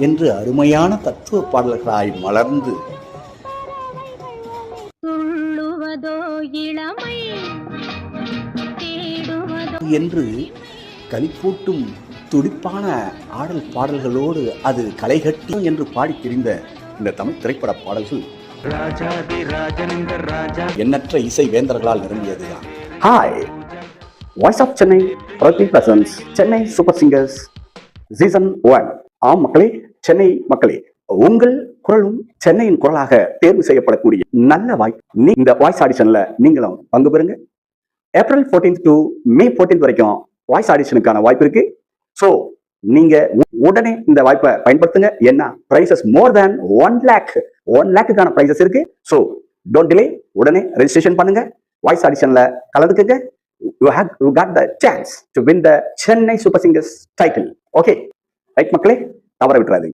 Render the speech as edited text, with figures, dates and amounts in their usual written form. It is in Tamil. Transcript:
என்று அருமையான தத்துவ பாடல்களாய் மலர்ந்து என்று களிப்பூட்டும் துடிப்பான ஆடல் பாடல்களோடு அது கலைகட்டி என்று பாடி திரிந்த இந்த தமிழ் திரைப்பட பாடல்கள் எண்ணற்ற இசை வேந்தர்களால் நிரம்பியதுதான். Hi, voice of Chennai presents Chennai super singers season 1. ஆம் மக்களே, சென்னை மக்களே, உங்கள் குரலும் சென்னையின் குரலாக தேர்வு செய்யப்படக்கூடிய நல்ல வாய்ப்பு. இந்த வாய்ஸ் ஆடிஷன்ல நீங்களும் பங்கு பெறுங்க. April 14th to May 14th வரைக்கும் வாய்ஸ் ஆடிஷனுக்கான வாய்ப்பு இருக்கு. சோ நீங்க உடனே இந்த வாய்ப்பை பயன்படுத்துங்க. என்ன பிரைசஸ் மோர் தேன் 1 lakh பிரைசஸ் இருக்கு. சோ டோன்ட் டிலே, உடனே ரெஜிஸ்ட்ரேஷன் பண்ணுங்க. Voice ஆடிஷன்ல கலந்துக்குங்க. You got the chance to win the Chennai Super Singers title. Okay, right மக்களே, தவற விட்டுறாதீங்க.